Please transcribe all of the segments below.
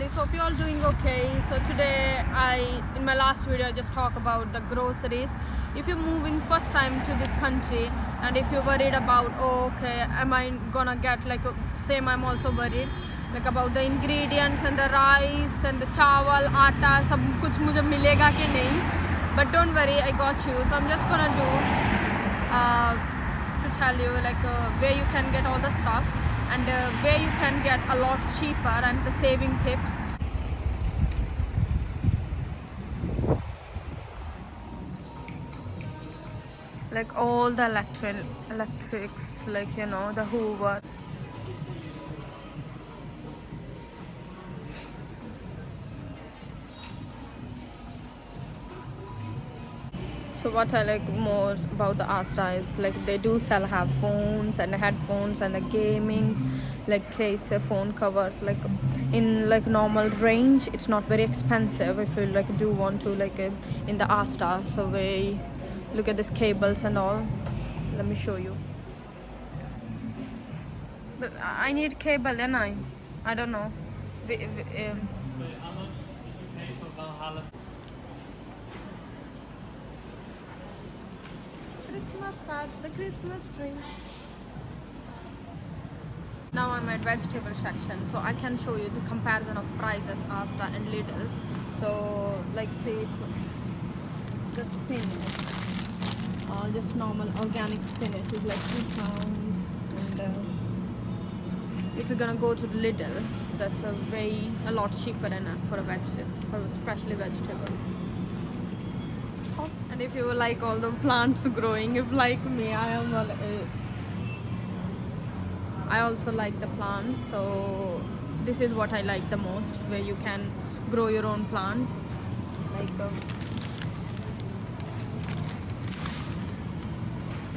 lovelies, hope you all doing okay. So today in my last video I just talk about the groceries. If you're moving first time to this country and if you're worried about, oh okay, am I gonna get like same, I'm also worried like about the ingredients and the rice and the chawal, atta, सब कुछ मुझे मिलेगा कि नहीं. But don't worry, I got you. So I'm just gonna do to tell you like where you can get all the stuff and where you can get a lot cheaper and the saving tips. Like all the electrics, like you know, the Hoover. So what I like more about the Asta is like they do have phones and headphones and the gamings, like case phone covers, like in like normal range. It's not very expensive if you like do want to like in the Asta. So we look at these cables and all. Let me show you. But I need cable, and I don't know. How much did you pay for Valhalla? Christmas cards, the Christmas trees. Now I'm at vegetable section, so I can show you the comparison of prices Asta and Lidl. So like say the spinach, just normal organic spinach is like £3, and if you're gonna go to Lidl, that's a lot cheaper than for a vegetable, for especially vegetables. And if you like all the plants growing, if like me, I also like the plants, so this is what I like the most, where you can grow your own plants, like the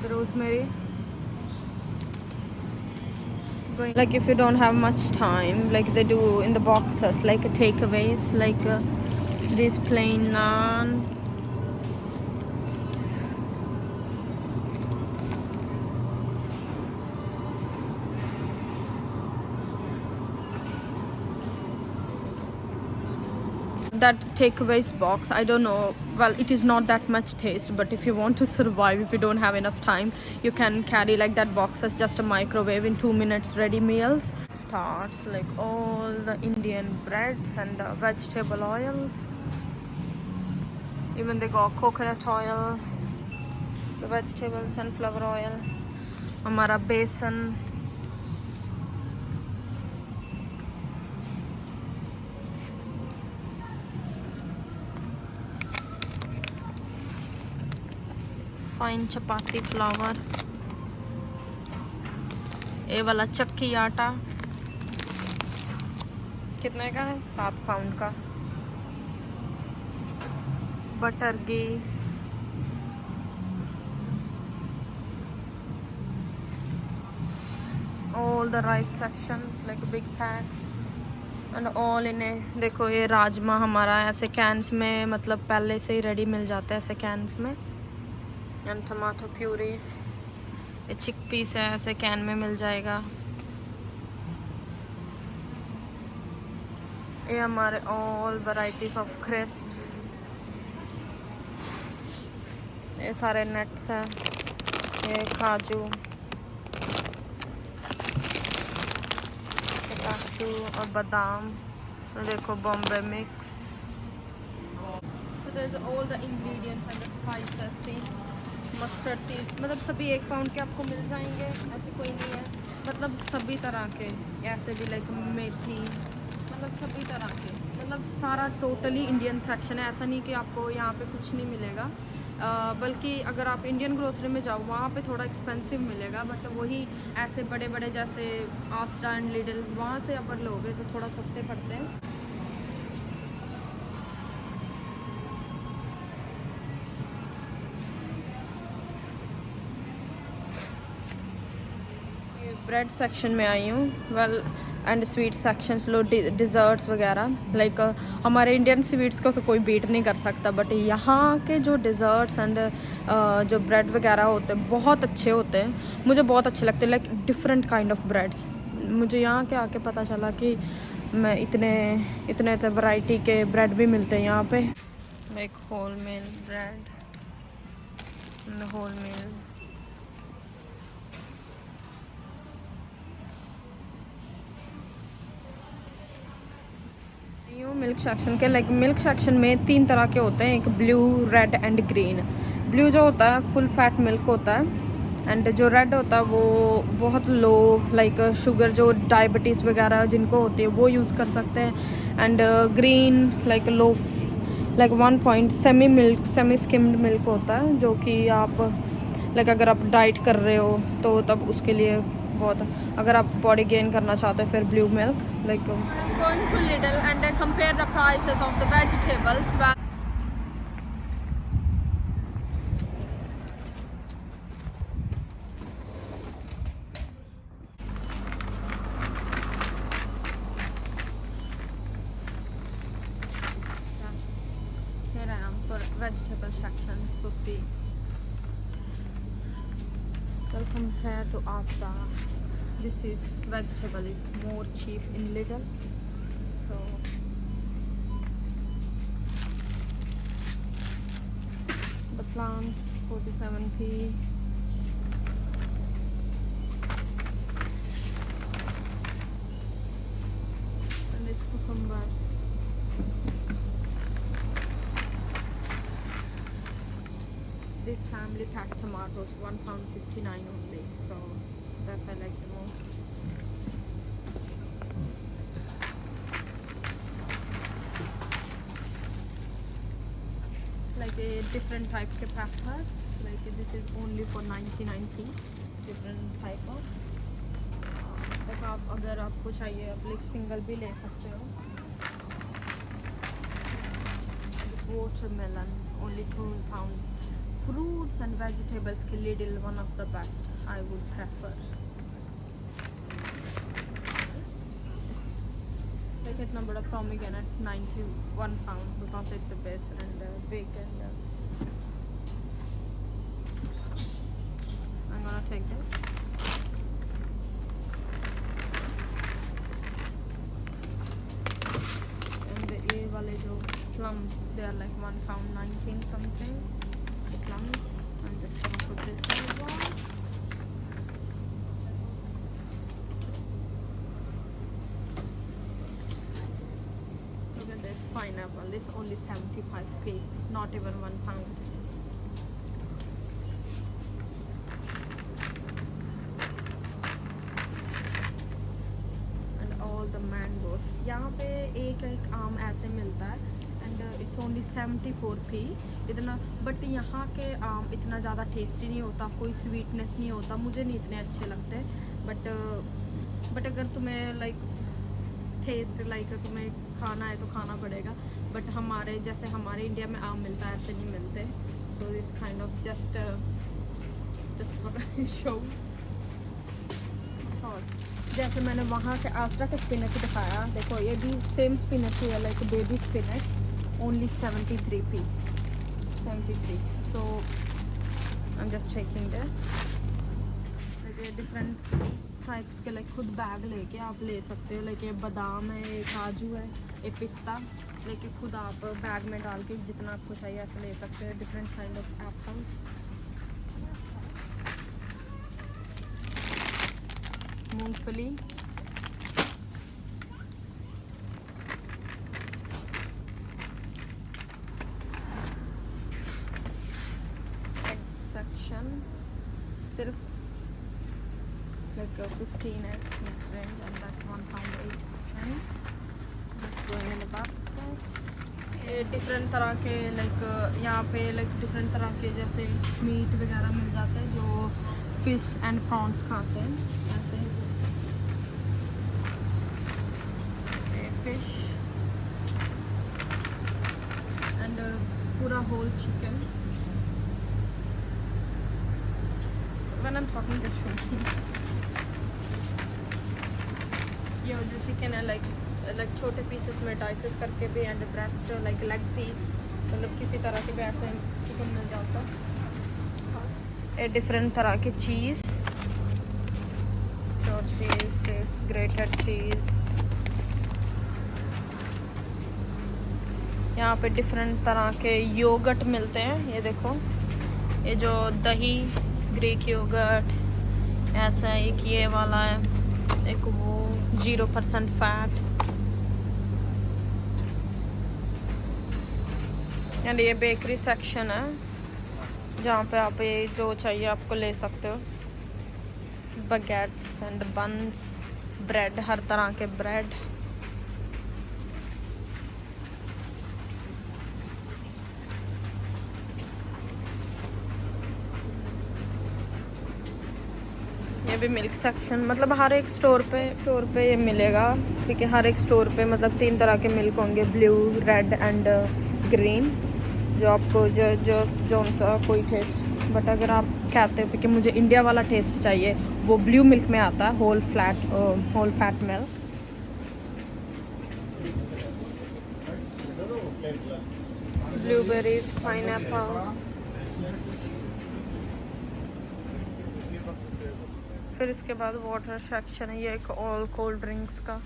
rosemary. Like if you don't have much time, like they do in the boxes, like takeaways, like this plain naan. That takeaways box, I don't know, well it is not that much taste, but if you want to survive, if you don't have enough time, you can carry like that box as just a microwave. In 2 minutes ready meals. Starts like all the Indian breads and vegetable oils, even they got coconut oil, the vegetable sunflower oil, hamara besan, fine chapati flour, ये वाला चक्की आटा कितने का है? 7 pound का. Butter ghee, all the rice sections like a big pack and all in a. देखो ये राजमा हमारा ऐसे कैंस में, मतलब पहले से ही रेडी मिल जाता है ऐसे कैंस में. एंड टमाटो प्यूरीज, ये चिक पीस है, ऐसे कैन में मिल जाएगा. ये हमारे ऑल वैरायटीज ऑफ क्रिस्प्स, ये सारे नट्स हैं, ये काजू, काजू और बादाम. देखो Bombay mix. So there's all the ingredients and the spices. See, mustard seeds, मतलब सभी 1 पाउंड के आपको मिल जाएंगे, ऐसे कोई नहीं है, मतलब सभी तरह के, ऐसे भी लाइक मेथी, मतलब सभी तरह के, मतलब सारा टोटली इंडियन सेक्शन है. ऐसा नहीं कि आपको यहाँ पे कुछ नहीं मिलेगा, बल्कि अगर आप इंडियन ग्रोसरी में जाओ वहाँ पे थोड़ा एक्सपेंसिव मिलेगा, बट वही ऐसे बड़े बड़े जैसे आस्टा एंड लिडल, वहाँ से अगर लोगे तो थोड़ा सस्ते पड़ते हैं. ब्रेड सेक्शन में आई हूँ, well and sweet sections low, desserts वगैरह. लाइक हमारे इंडियन स्वीट्स को तो कोई बीट नहीं कर सकता, बट यहाँ के जो डिज़र्ट्स एंड जो ब्रेड वगैरह होते हैं बहुत अच्छे होते हैं, मुझे बहुत अच्छे लगते हैं. Like different kind of breads, मुझे यहाँ के आके पता चला कि मैं इतने इतने वैरायटी के ब्रेड भी मिलते हैं यहाँ पे। एक whole meal bread, whole meal. Milk section के मिल्क सेक्शन में 3 तरह के होते हैं, एक blue, red and green. Blue जो होता है फुल फैट मिल्क होता है, एंड जो रेड होता है वो बहुत लो शुगर, जो डायबिटीज़ वगैरह जिनको होती है वो यूज़ कर सकते हैं। And green low 1 point semi skimmed milk होता है, जो कि आप अगर आप डाइट कर रहे हो तो तब उसके लिए बहुत, अगर आप बॉडी गेन करना चाहते हो फिर blue milk Going to Lidl and then compare the prices of the vegetables. Here I am for vegetable section, so see. Well, compared to Asda, this is vegetable is more cheap in Lidl. So the plant 47p. And this cucumber. This family pack tomatoes £1.59 only, so that's I like the most. Like a different type के peppers, like this is only for 99p. different type of. like आप अगर आपको चाहिए आप single भी ले सकते हो. This watermelon only £2. Fruits and vegetables के Lidl one of the best. I would prefer. Like इतना बड़ा pomegranate £91 because it's the best and big and I'm gonna take this. And ये वाले जो plums, they are like £1.19 something. The plums. I'm just gonna put this one. Look at this pineapple. This only 75p, not even £1. And all the mangoes. यहाँ पे एक आम ऐसे मिलता है एंड इट्स ओनली 74p इतना. बट यहाँ के आम इतना ज़्यादा टेस्टी नहीं होता, कोई स्वीटनेस नहीं होता, मुझे नहीं इतने अच्छे लगते. बट अगर तुम्हें टेस्ट तुम्हें खाना है तो खाना पड़ेगा. बट हमारे जैसे हमारे इंडिया में आम मिलता है ऐसे नहीं मिलते. So this kind of just for show. जैसे मैंने वहाँ के आस्ट्रा के स्पिनच दिखाया, देखो ये भी सेम स्पिनच ही है, like baby spinach, only 73p. 73. So I am just taking this. Different types के खुद बैग लेके आप ले सकते हो. ये बादाम है, ये काजू है, ये पिस्ता, लेके खुद आप बैग में डाल के जितना आपको चाहिए ऐसे ले सकते हो. Different kind of apples. मूंगफली, egg section सिर्फ 15 eggs mixed range and that's £1.08. Just going in the basket. ये डिफरेंट तरह के यहाँ पे डिफरेंट तरह के जैसे मीट वगैरह मिल जाते हैं जो फिश एंड प्रॉन्स खाते हैं ऐसे. फिश एंड पूरा whole chicken. When I'm talking this show, ये जो चिकन है छोटे पीसेस में डाइसेस करके भी एंड ब्रेस्ट लेग पीस किसी तरह के भी ऐसे चिकन मिल जाता है. डिफरेंट तरह के चीज़ और चीज, ग्रेटेड चीज। यहाँ पे डिफरेंट तरह के योगर्ट मिलते हैं। ये देखो, ये जो दही, ग्रीक योगर्ट, ऐसा एक ये वाला है, एक वो 0% फैट। एंड ये बेकरी सेक्शन है जहाँ पे आप ये जो चाहिए आपको ले सकते हो। बगेट्स एंड बन्स, ब्रेड, हर तरह के ब्रेड। ये भी मिल्क सेक्शन, मतलब हर एक स्टोर पे ये मिलेगा, क्योंकि हर एक स्टोर पे मतलब 3 तरह के मिल्क होंगे, ब्लू, रेड एंड ग्रीन, जो आपको जो सा कोई टेस्ट। बट अगर आप कहते हो कि मुझे इंडिया वाला टेस्ट चाहिए, वो ब्लू मिल्क में आता है, whole fat milk. Blueberries, pineapple. फिर इसके बाद वाटर सेक्शन है, ये एक ऑल कोल्ड ड्रिंक्स का।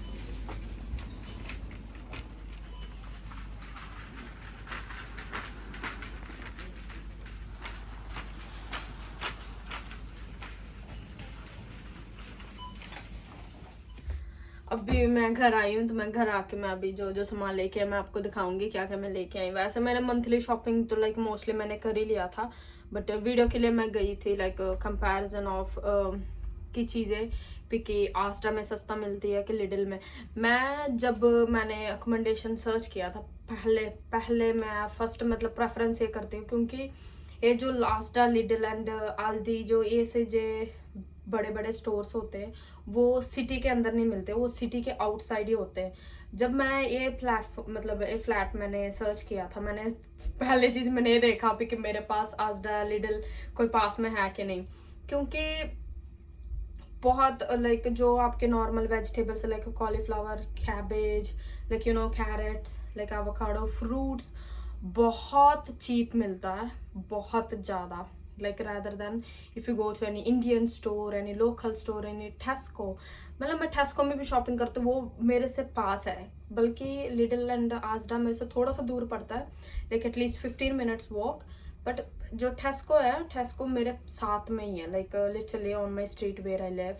अभी मैं घर आई हूँ, तो मैं घर आके मैं अभी जो सामान लेके आई मैं आपको दिखाऊंगी क्या क्या मैं लेके आई। वैसे मैंने मंथली शॉपिंग तो लाइक मोस्टली मैंने कर ही लिया था, बट वीडियो के लिए मैं गई थी लाइक कंपैरिजन ऑफ की चीज़ें, पिकी आस्टा में सस्ता मिलती है कि लिडल में। मैंने अकोमोडेशन सर्च किया था, पहले मैं फर्स्ट मतलब प्रेफरेंस ये करती हूँ, क्योंकि ये जो आस्टा, लिडल एंड आल्दी, जो ये से जो बड़े बड़े स्टोर्स होते हैं, वो सिटी के अंदर नहीं मिलते, वो सिटी के आउटसाइड ही होते हैं। जब मैं ये फ्लैट मैंने सर्च किया था, मैंने पहले चीज़ मैंने ये देखा कि मेरे पास आस्टा, लिडल कोई पास में है कि नहीं, क्योंकि बहुत लाइक जो आपके normal vegetables like cauliflower, cabbage, like carrots, like avocado, fruits बहुत चीप मिलता है, बहुत ज़्यादा, like rather than if you go to any Indian store, any local store, any Tesco। मतलब मैं टेस्को में भी शॉपिंग करती हूँ, वो मेरे से पास है, बल्कि लिटिल एंड आस्टा मेरे से थोड़ा सा दूर पड़ता है, like at least 15 minutes walk. But जो टेस्को है, टेस्को मेरे साथ में ही है, like literally on my street where I live.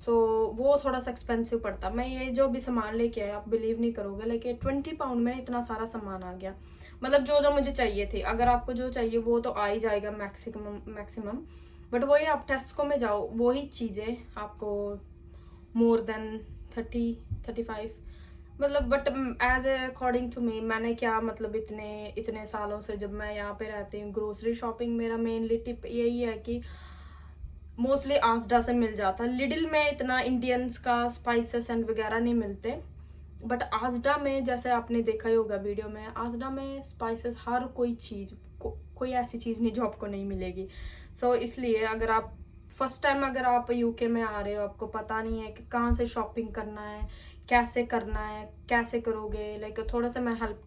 So वो थोड़ा सा एक्सपेंसिव पड़ता। मैं ये जो भी सामान लेके आया, आप बिलीव नहीं करोगे, लाइक 20 पाउंड में इतना सारा सामान आ गया, मतलब जो मुझे चाहिए थे। अगर आपको जो चाहिए वो तो आ ही जाएगा मैक्सिमम, बट वही आप टेस्को में जाओ, वही चीज़ें आपको मोर देन 30-35 मतलब। But as a according to me, मैंने क्या मतलब इतने सालों से जब मैं यहाँ पे रहती हूँ, ग्रोसरी शॉपिंग मेरा मेनली टिप यही है कि मोस्टली आस्टा से मिल जाता है। लिडिल में इतना इंडियंस का स्पाइसेस एंड वगैरह नहीं मिलते, बट आस्टा में जैसे आपने देखा ही होगा वीडियो में, आस्टा में स्पाइसेस हर कोई चीज़ कोई ऐसी चीज़ नहीं जो आपको नहीं मिलेगी। सो इसलिए अगर आप फर्स्ट टाइम अगर आप यूके में आ रहे हो, आपको पता नहीं है कि कहाँ से शॉपिंग करना है, कैसे करना है, कैसे करोगे, लाइक थोड़ा सा मैं हेल्प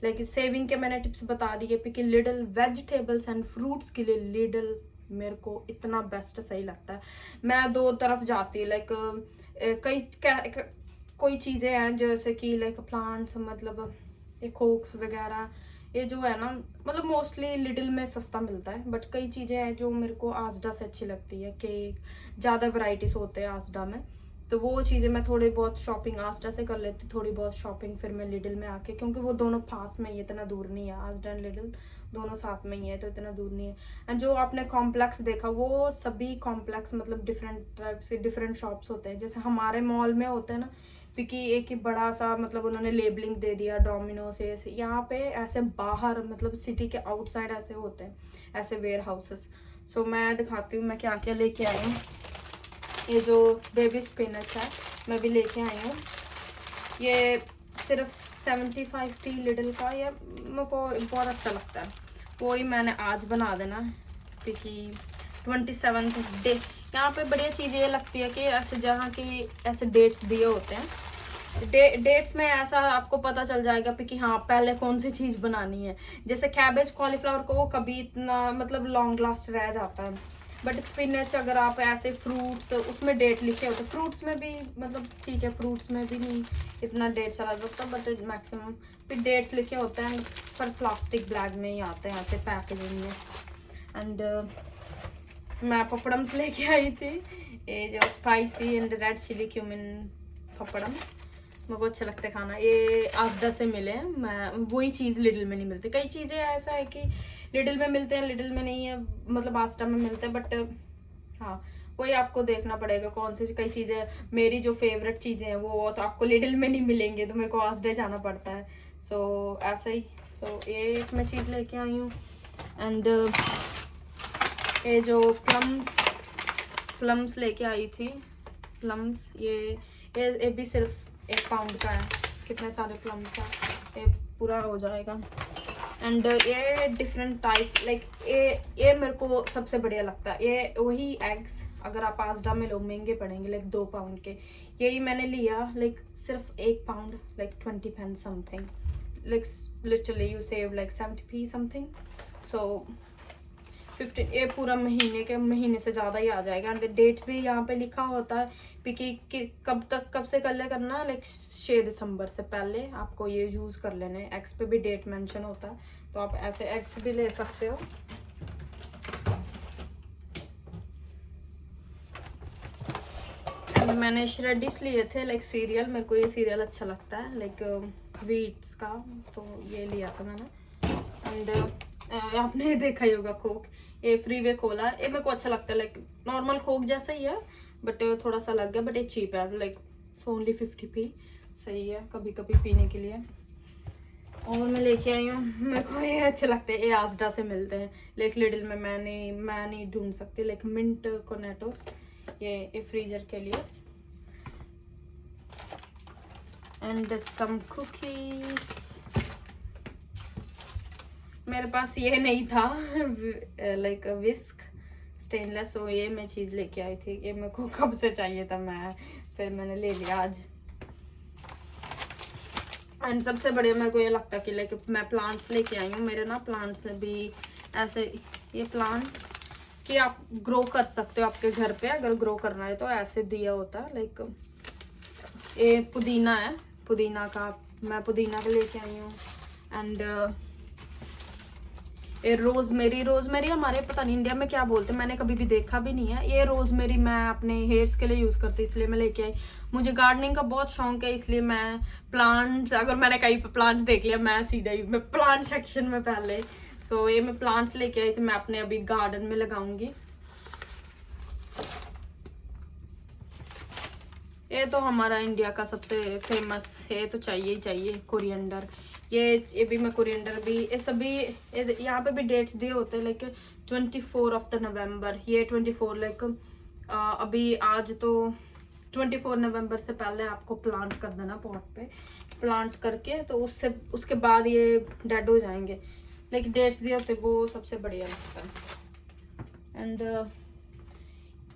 लाइक सेविंग के मैंने टिप्स बता दिए, क्योंकि लिडल वेजिटेबल्स एंड फ्रूट्स के लिए लिडल मेरे को इतना बेस्ट सही लगता है। मैं 2 तरफ जाती हूँ, लाइक कोई चीज़ें हैं जैसे कि लाइक प्लांट्स, मतलब ये कोक्स वगैरह, ये जो है ना, मतलब मोस्टली लिटिल में सस्ता मिलता है, बट कई चीज़ें हैं जो मेरे को आस्टा से अच्छी लगती है। केक, ज़्यादा वैरायटीज होते हैं आस्टा में, तो वो चीज़ें मैं थोड़ी बहुत शॉपिंग आस्टा से कर लेती, थोड़ी बहुत शॉपिंग फिर मैं लिटिल में आके, क्योंकि वो दोनों पास में ही, इतना दूर नहीं है, आस्टा एंड लिटिल दोनों साथ में ही है, तो इतना दूर नहीं है। एंड जो आपने कॉम्प्लेक्स देखा, वो सभी कॉम्प्लेक्स मतलब डिफरेंट टाइप से डिफरेंट शॉप्स होते हैं, जैसे हमारे मॉल में होते हैं ना, क्योंकि एक ही बड़ा सा मतलब उन्होंने लेबलिंग दे दिया डोमिनो से, यहाँ पे ऐसे बाहर मतलब सिटी के आउटसाइड ऐसे होते हैं, ऐसे वेयर हाउसेस। सो मैं दिखाती हूँ मैं क्या क्या लेके आई हूँ। ये जो बेबी स्पिनच है मैं भी लेके आई हूँ, ये सिर्फ 75p लिटिल का, ये मेरे को बहुत अच्छा लगता है, वही मैंने आज बना देना, क्योंकि 27th डे। यहाँ पे बढ़िया चीज़ ये लगती है कि ऐसे जहाँ की ऐसे डेट्स दिए होते हैं, डेट्स में ऐसा आपको पता चल जाएगा कि हाँ पहले कौन सी चीज़ बनानी है। जैसे कैबेज, कॉलीफ्लावर को वो कभी इतना मतलब लॉन्ग लास्ट रह जाता है, बट स्पिनच अगर आप ऐसे फ्रूट्स उसमें डेट लिखे होते, फ्रूट्स में भी मतलब ठीक है, फ्रूट्स में भी नहीं इतना डेट चला जाता, बट मैक्सिमम फिर डेट्स लिखे होते हैं, पर प्लास्टिक बैग में ही आते हैं ऐसे पैकेजिंग में। एंड मैं पपड़म्स लेके आई थी, ये जो spicy and red chilli cumin papadums, मेरे को अच्छे लगते खाना। ये आजदा से मिले हैं, मैं वही चीज़ लिटिल में नहीं मिलती। कई चीज़ें ऐसा है कि लिटिल में मिलते हैं, लिटिल में नहीं है, मतलब आजदा में मिलते हैं, बट हाँ वही आपको देखना पड़ेगा कौन सी। कई चीज़ें मेरी जो फेवरेट चीज़ें हैं वो तो आपको लिटिल में नहीं मिलेंगे, तो मेरे को आजदा जाना पड़ता है। सो ऐसा ही। सो ये एक मैं चीज़ लेके आई हूँ। एंड ये जो प्लम्स लेके आई थी, प्लम्स ये भी सिर्फ 1 पाउंड का है। कितने सारे प्लम्स हैं, ये पूरा हो जाएगा। एंड ये डिफरेंट टाइप लाइक ये मेरे को सबसे बढ़िया लगता है। ये वही एग्स अगर आप आजडा में लो महंगे पड़ेंगे लाइक 2 पाउंड के, यही मैंने लिया लाइक सिर्फ 1 pound like 20 pence something, like literally you save like 70p something. So 15 ये पूरा महीने से ज़्यादा ही आ जाएगा। एंड डेट भी यहाँ पे लिखा होता है कि कब से कर ले करना, लाइक 6 दिसंबर से पहले आपको ये यूज़ कर लेने। एग्स पे भी डेट मेंशन होता है, तो आप ऐसे एग्स भी ले सकते हो। एंड मैंने श्रेडिस लिए थे लाइक सीरियल, मेरे को ये सीरियल अच्छा लगता है लाइक व्हीट्स का, तो ये लिया था मैंने। एंड आपने देखा ही होगा कोक, ये फ्रीवे कोला, ये मेरे को अच्छा लगता है लाइक नॉर्मल कोक जैसा ही है, बट थोड़ा सा लग गया, बट ये चीप है लाइक ओनली 50p, सही है कभी कभी पीने के लिए। और मैं लेके आई हूँ, मेरे को ये अच्छे लगते हैं, ये आजडा से मिलते हैं लाइक लिटिल में मैं नहीं ढूंढ सकती, लाइक मिंट कोनेटोस, ये फ्रीजर के लिए। एंड सम कुकीज, मेरे पास ये नहीं था लाइक विस्क स्टेनलेस, तो ये मैं चीज़ लेके आई थी, ये मेरे को कब से चाहिए था, फिर मैंने ले लिया आज। एंड सबसे बढ़िया मेरे को ये लगता है कि लाइक मैं प्लांट्स लेके आई हूँ। मेरे ना प्लांट्स भी ऐसे, ये प्लांट्स कि आप ग्रो कर सकते हो आपके घर पे, अगर ग्रो करना है तो ऐसे दिया होता है। लाइक ये पुदीना है, पुदीना का मैं लेके आई हूँ। एंड ये रोजमेरी हमारे पता नहीं इंडिया में क्या बोलते हैं, मैंने कभी भी देखा भी नहीं है। ये रोजमेरी मैं अपने हेयर्स के लिए यूज़ करती, इसलिए मैं लेके आई। मुझे गार्डनिंग का बहुत शौक है, इसलिए मैं प्लांट्स, अगर मैंने कहीं पे प्लांट्स देख लिया मैं सीधा ही मैं प्लांट सेक्शन में पहले। सो ये मैं प्लांट्स लेके आई थी, मैं अपने अभी गार्डन में लगाऊंगी। ये तो हमारा इंडिया का सबसे फेमस है, तो चाहिए ही चाहिए कोरिएंडर। ये भी मैं कोरिएंडर भी, ये सभी यहाँ पे भी डेट्स दिए होते हैं लाइक 24 नवंबर, ये 24 लाइक अभी आज तो 24 नवंबर से पहले आपको प्लांट कर देना पॉट पे, प्लांट करके तो उसके बाद ये डेड हो जाएंगे। लाइक डेट्स दिए होते, वो सबसे बढ़िया लगता है। एंड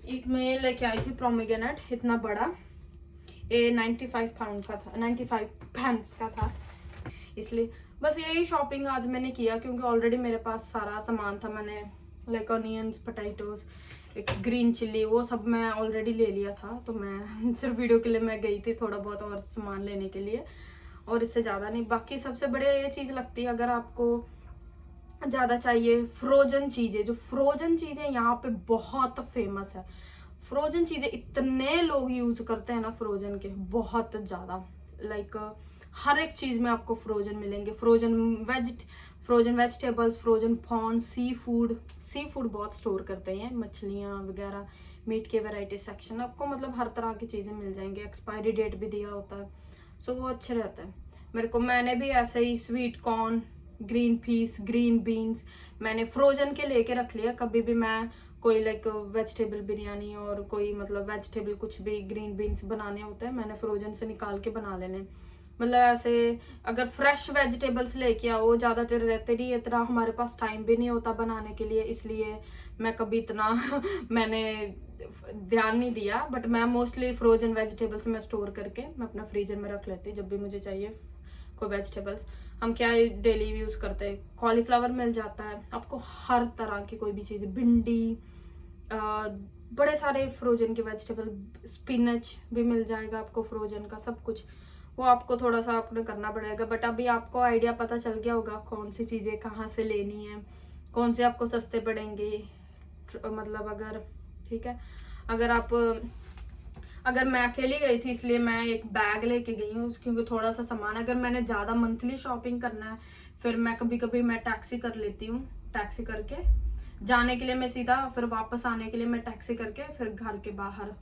एक मैं ये लेके आई थी प्रोमिग्रेनेट, इतना बड़ा, ये 95 पाउंड का था, 95 pence का था, इसलिए बस यही शॉपिंग आज मैंने किया, क्योंकि ऑलरेडी मेरे पास सारा सामान था। मैंने like onions, potatoes, green chilli, वो सब मैं ऑलरेडी ले लिया था, तो मैं सिर्फ वीडियो के लिए मैं गई थी थोड़ा बहुत और सामान लेने के लिए, और इससे ज़्यादा नहीं। बाकी सबसे बढ़िया ये चीज़ लगती है, अगर आपको ज़्यादा चाहिए फ्रोजन चीज़ें, जो फ्रोजन चीज़ें यहाँ पे बहुत फेमस है। फ्रोजन चीज़ें इतने लोग यूज़ करते हैं ना, फ्रोजन के बहुत ज़्यादा, लाइक हर एक चीज़ में आपको फ्रोजन मिलेंगे। Frozen vegetables, frozen prawn, sea food बहुत स्टोर करते हैं, मछलियाँ वगैरह, मीट के वैरायटी सेक्शन, आपको मतलब हर तरह की चीज़ें मिल जाएंगी। एक्सपायरी डेट भी दिया होता है, सो वो अच्छे रहता है। मैंने भी ऐसे ही sweet corn, green peas, green beans मैंने फ्रोजन के लेके रख लिया। कभी भी मैं कोई लाइक वेजिटेबल बिरयानी और कोई मतलब वेजिटेबल कुछ भी ग्रीन बीन्स बनाने होते हैं, मैंने फ्रोजन से निकाल के बना लेने। मतलब ऐसे अगर फ्रेश वेजिटेबल्स लेके आओ, ज़्यादातर रहते नहीं, इतना हमारे पास टाइम भी नहीं होता बनाने के लिए, इसलिए मैं कभी इतना मैंने ध्यान नहीं दिया। बट मैं मोस्टली फ्रोजन वेजिटेबल्स मैं स्टोर करके मैं अपना फ्रीजर में रख लेती हूँ, जब भी मुझे चाहिए कोई वेजिटेबल्स। हम क्या डेली यूज़ करते हैं, कॉलीफ्लावर मिल जाता है आपको, हर तरह की कोई भी चीज़, भिंडी, बड़े सारे फ्रोजन के वेजिटेबल, स्पिनच भी मिल जाएगा आपको फ्रोजन का, सब कुछ। वो आपको थोड़ा सा आपने करना पड़ेगा, बट अभी आपको आइडिया पता चल गया होगा कौन सी चीज़ें कहाँ से लेनी है, कौन से आपको सस्ते पड़ेंगे। मतलब अगर ठीक है, अगर मैं अकेली गई थी इसलिए मैं एक बैग लेके गई हूँ, क्योंकि थोड़ा सा सामान, अगर मैंने ज़्यादा मंथली शॉपिंग करना है फिर मैं कभी कभी मैं टैक्सी कर लेती हूँ। टैक्सी करके जाने के लिए मैं सीधा, फिर वापस आने के लिए मैं टैक्सी करके फिर घर के बाहर,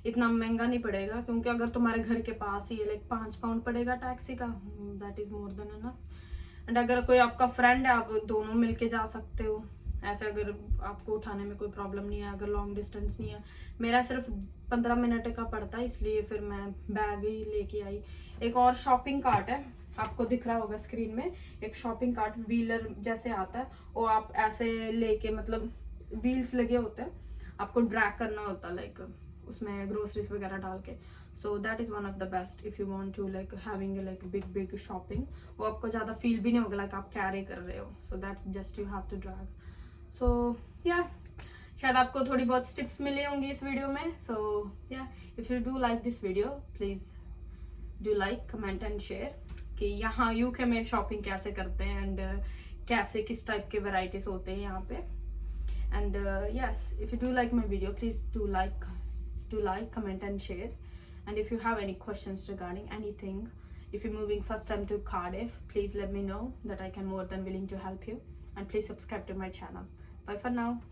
इतना महंगा नहीं पड़ेगा, क्योंकि अगर तुम्हारे घर के पास ही है, लाइक 5 पाउंड पड़ेगा टैक्सी का, that is more than enough. And अगर कोई आपका फ्रेंड है, आप दोनों मिलके जा सकते हो ऐसे, अगर आपको उठाने में कोई प्रॉब्लम नहीं है, अगर लॉन्ग डिस्टेंस नहीं है। मेरा सिर्फ 15 मिनट का पड़ता है, इसलिए फिर मैं बैग ही लेके आई। एक और शॉपिंग कार्ट है, आपको दिख रहा होगा स्क्रीन में, एक शॉपिंग कार्ट व्हीलर जैसे आता है, वो आप ऐसे लेके, मतलब व्हील्स लगे होते हैं, आपको ड्रैग करना होता है, लाइक उसमें ग्रोसरीज वगैरह डाल के। So that is one of the best if you want to like having like big shopping. वो आपको ज़्यादा फील भी नहीं होगा लाइक आप कैरी कर रहे हो, so that's just you have to drag. So या शायद आपको थोड़ी बहुत टिप्स मिली होंगी इस वीडियो में। सो या if you do like this video please do like, comment and share कि यहाँ यूके में शॉपिंग कैसे करते हैं, एंड कैसे किस टाइप के वैरायटीज होते हैं यहाँ पे। And yes, if you do like my video please do like, comment and share. And if you have any questions regarding anything, if you're moving first time to Cardiff, please let me know, that I can more than willing to help you. And please subscribe to my channel. Bye for now.